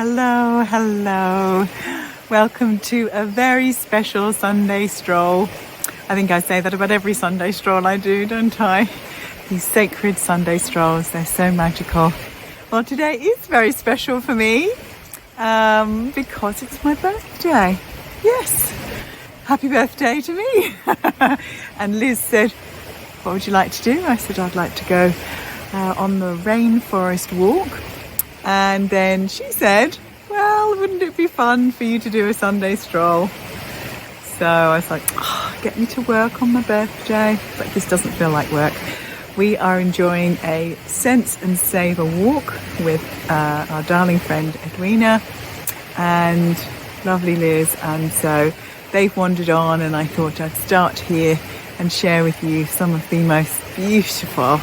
Hello, hello. Welcome to a very special Sunday stroll. I think I say that about every Sunday stroll I do, don't I? These sacred Sunday strolls, they're so magical. Well, today is very special for me because it's my birthday. Yes, happy birthday to me. And Liz said, what would you like to do? I said, I'd like to go on the rainforest walk. And then she said, well, wouldn't it be fun for you to do a Sunday stroll? So I was like, get me to work on my birthday. But this doesn't feel like work. We are enjoying a sense and savour walk with our darling friend Edwina and lovely Liz. And so they've wandered on, and I thought I'd start here and share with you some of the most beautiful,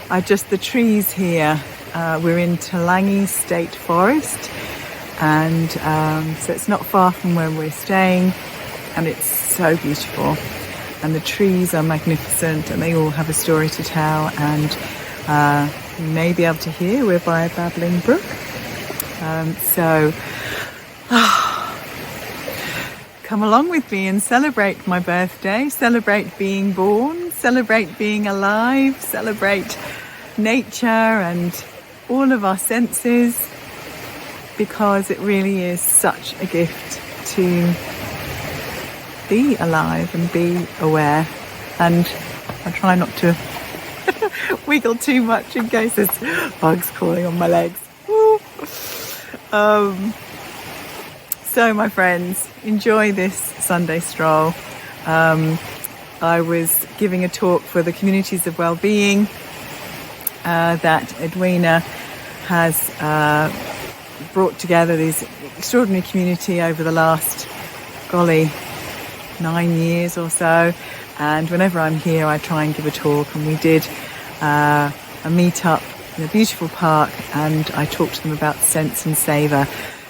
the trees here. We're in Toolangi State Forest, and so it's not far from where we're staying, and it's so beautiful, and the trees are magnificent, and they all have a story to tell. And you may be able to hear we're by a babbling brook, so come along with me and celebrate my birthday, celebrate being born, celebrate being alive, celebrate nature and all of our senses, because it really is such a gift to be alive and be aware. And I try not to wiggle too much in case there's bugs crawling on my legs. So my friends, enjoy this Sunday stroll. I was giving a talk for the Communities of Wellbeing that Edwina has brought together this extraordinary community over the last, 9 years or so. And whenever I'm here, I try and give a talk. And we did a meet-up in a beautiful park, and I talked to them about sense and savour.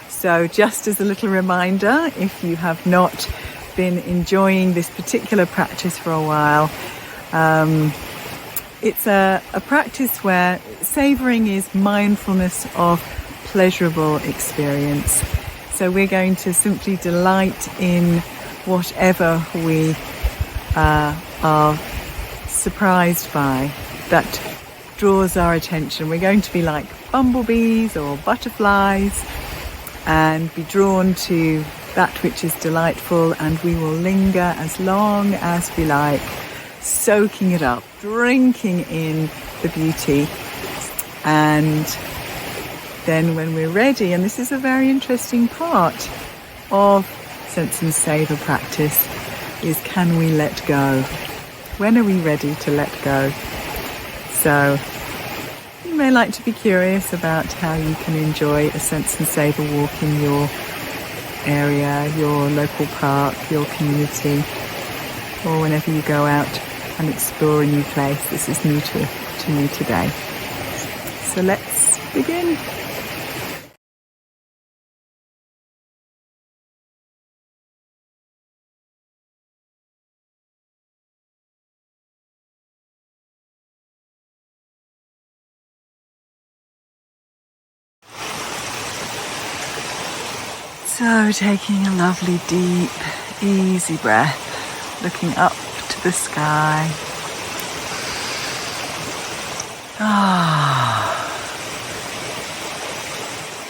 So just as a little reminder, if you have not been enjoying this particular practice for a while, it's a practice where savouring is mindfulness of pleasurable experience. So we're going to simply delight in whatever we are surprised by that draws our attention. We're going to be like bumblebees or butterflies and be drawn to that which is delightful, and we will linger as long as we like, soaking it up, drinking in the beauty. And then when we're ready, and this is a very interesting part of sense and savour practice, is can we let go? When are we ready to let go? So you may like to be curious about how you can enjoy a sense and savour walk in your area, your local park, your community, or whenever you go out and explore a new place. This is new to me today. So let's begin. So taking a lovely, deep, easy breath, looking up to the sky.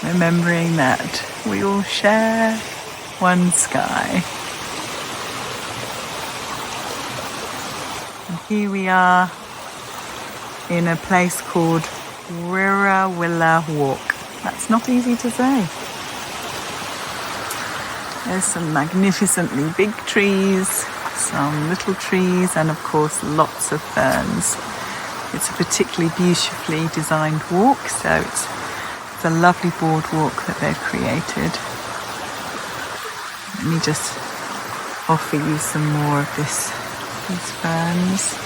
Remembering that we all share one sky. And here we are in a place called Wirrawilla Walk. That's not easy to say. There's some magnificently big trees, some little trees, and of course lots of ferns. It's a particularly beautifully designed walk, so it's a lovely boardwalk that they've created. Let me just offer you some more of these ferns.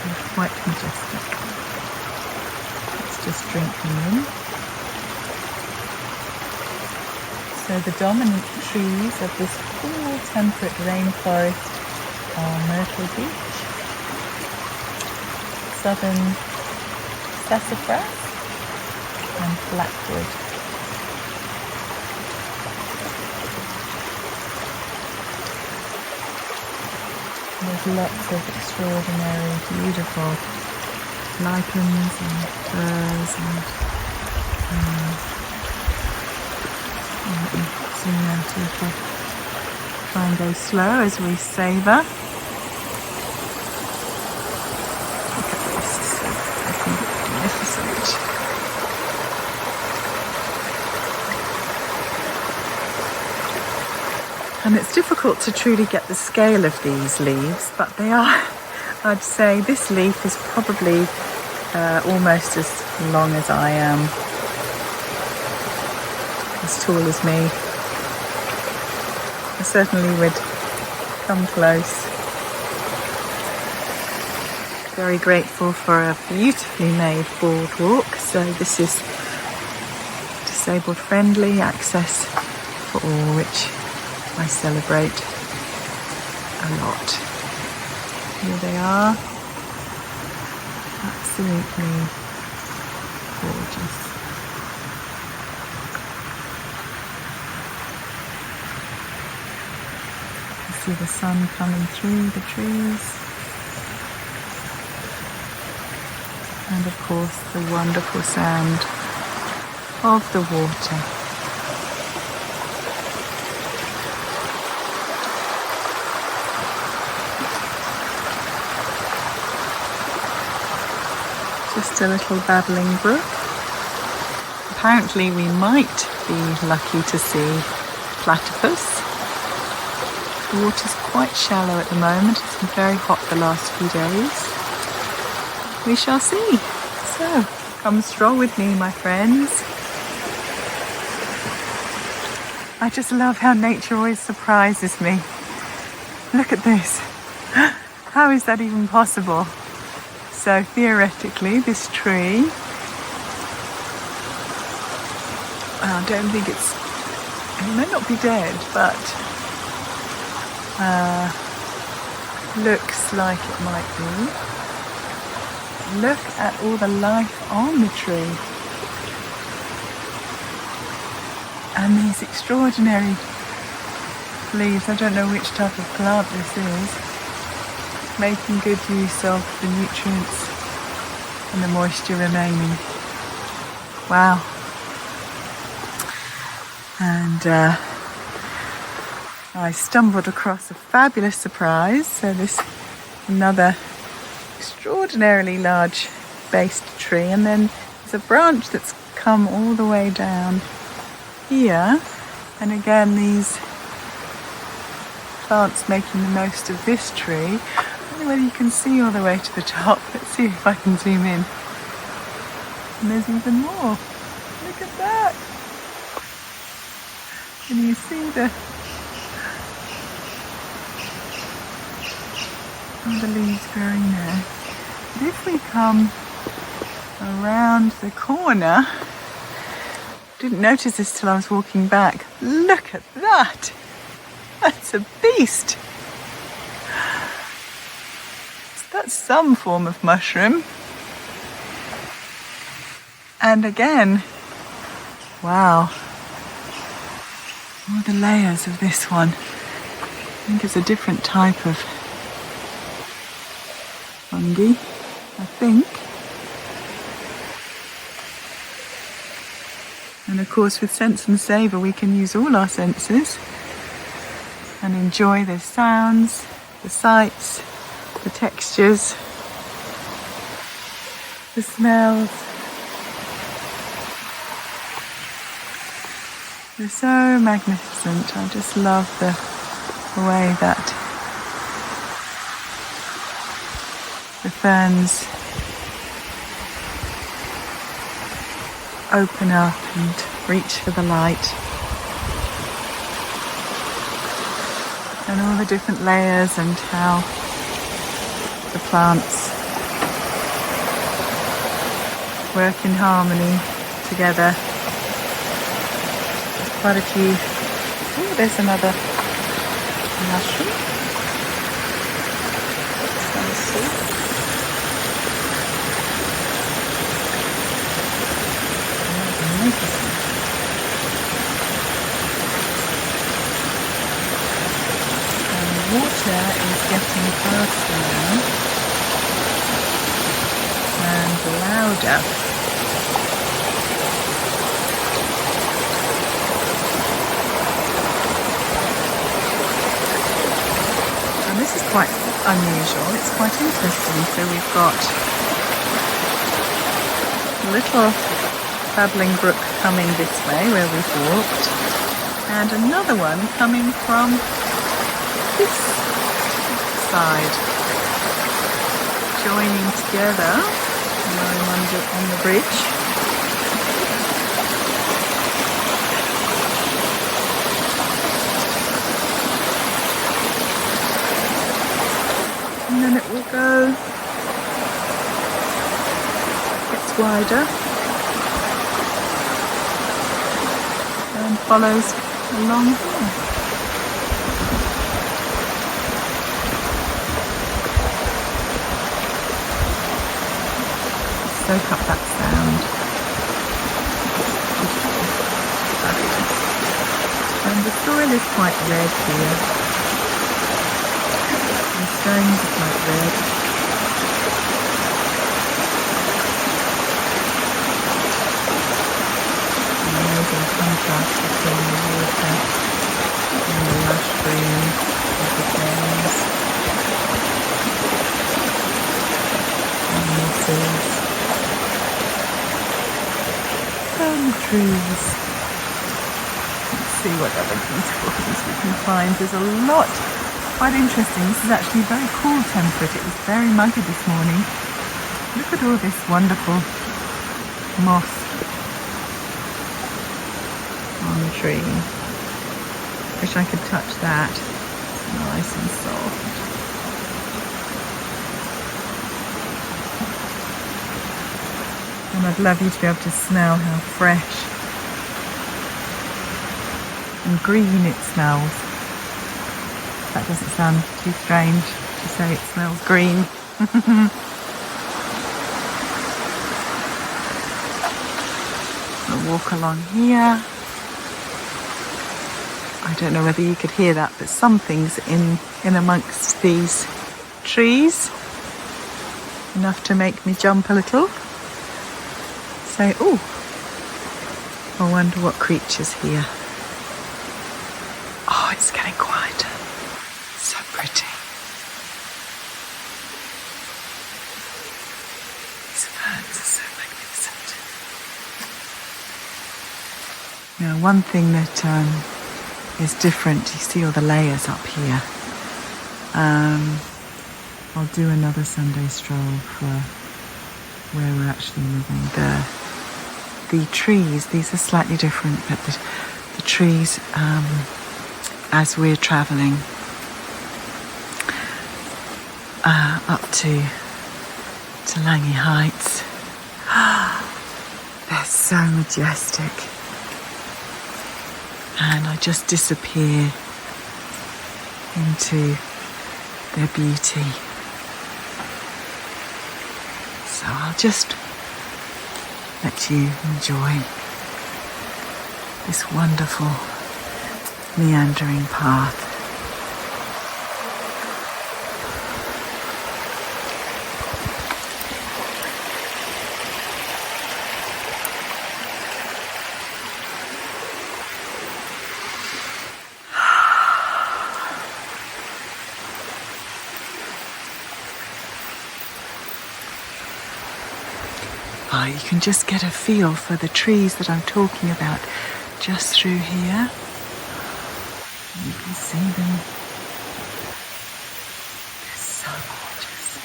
They're quite majestic. Let's just drink them in. So the dominant trees of this cool temperate rainforest are myrtle beech, southern sassafras and blackwood. There's lots of extraordinary, beautiful lichens and furs and zoom out a little. Try and go slow as we savour. Look at this, so magnificent. And it's difficult to truly get the scale of these leaves, but they are, I'd say this leaf is probably almost as long as I am, as tall as me. I certainly would come close. Very grateful for a beautifully made boardwalk. So this is disabled friendly access for all, which I celebrate a lot. Here they are. Absolutely gorgeous. You see the sun coming through the trees. And of course the wonderful sound of the water. Just a little babbling brook. Apparently we might be lucky to see platypus. The water's quite shallow at the moment. It's been very hot the last few days. We shall see. So, come stroll with me, my friends. I just love how nature always surprises me. Look at this. How is that even possible? So theoretically, this tree, I don't think it may not be dead, but looks like it might be. Look at all the life on the tree. And these extraordinary leaves. I don't know which type of plant this is. Making good use of the nutrients and the moisture remaining. Wow. And I stumbled across a fabulous surprise. So this another extraordinarily large based tree, and then there's a branch that's come all the way down here, and again these plants making the most of this tree. I don't know whether you can see all the way to the top. Let's see if I can zoom in. And there's even more. Look at that. Can you see all the leaves growing there? But if we come around the corner, didn't notice this till I was walking back. Look at that. That's a beast. That's some form of mushroom. And again, wow. All the layers of this one. I think it's a different type of fungi, I think. And of course with Sense and Savour we can use all our senses and enjoy the sounds, the sights, the textures, the smells. They're so magnificent. I just love the way that the ferns open up and reach for the light. And all the different layers and how the plants work in harmony together. There's quite a few. Oh, there's another mushroom. powder. And this is quite unusual, it's quite interesting. So we've got a little babbling brook coming this way where we've walked, and another one coming from this side, joining together on the bridge. And then it will go, gets wider and follows along here. Soak up that sound. And the soil is quite red here. The stones are quite red. Amazing contrast between the water and the lush green of the ferns and the seas and the trees. Let's see what other beautiful things we can find. There's a lot. Quite interesting. This is actually very cool temperate. It was very muggy this morning. Look at all this wonderful moss on the tree. Wish I could touch that. It's nice and soft. And I'd love you to be able to smell how fresh and green it smells. That doesn't sound too strange to say it smells green. We'll walk along here. I don't know whether you could hear that, but something's in amongst these trees. Enough to make me jump a little. Say, oh, I wonder what creature's here. Oh, it's getting quieter. So pretty. These ferns are so magnificent. Now, one thing that is different, you see all the layers up here. I'll do another Sunday stroll for where we're actually living. The trees, these are slightly different, but the trees, as we're travelling up to Toolangi Heights, they're so majestic. And I just disappear into their beauty. So I'll just let you enjoy this wonderful meandering path. You can just get a feel for the trees that I'm talking about just through here. You can see them. They're so gorgeous.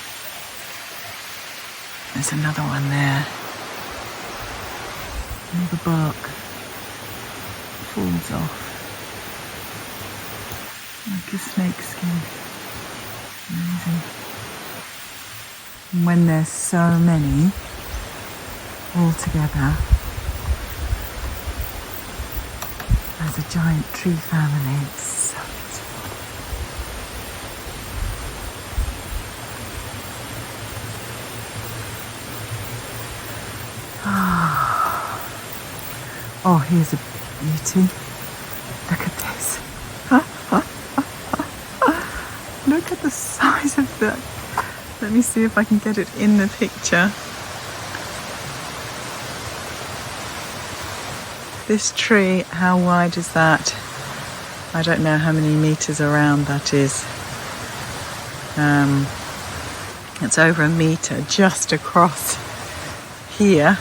There's another one there. All the bark falls off like a snake skin. Amazing. And when there's so many all together as a giant tree family, it's so beautiful. Oh, here's a beauty. Look at this. Look at the size of that. Let me see if I can get it in the picture. This tree, how wide is that? I don't know how many meters around that is. It's over a meter just across here.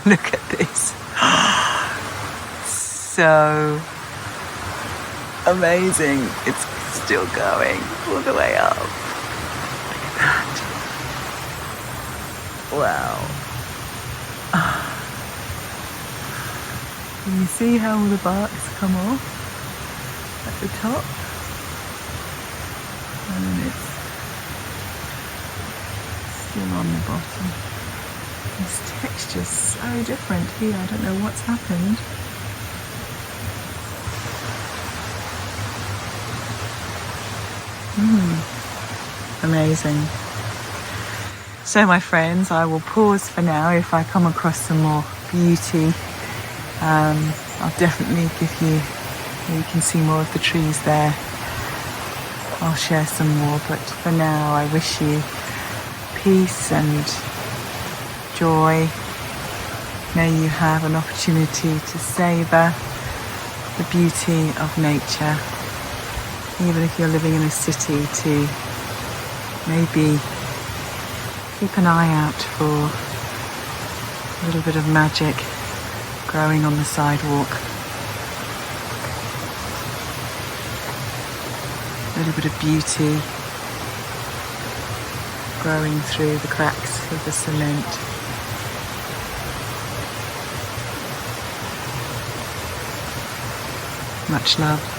Look at this. So amazing. It's still going all the way up. Look at that. Wow. Can you see how all the bark's come off at the top? And then it's still on the bottom. This texture's so different here. I don't know what's happened. Amazing. So my friends, I will pause for now. If I come across some more beauty, I'll definitely give you can see more of the trees there. I'll share some more, but for now I wish you peace and joy. May you have an opportunity to savour the beauty of nature, even if you're living in a city, to maybe keep an eye out for a little bit of magic growing on the sidewalk. A little bit of beauty growing through the cracks of the cement. Much love.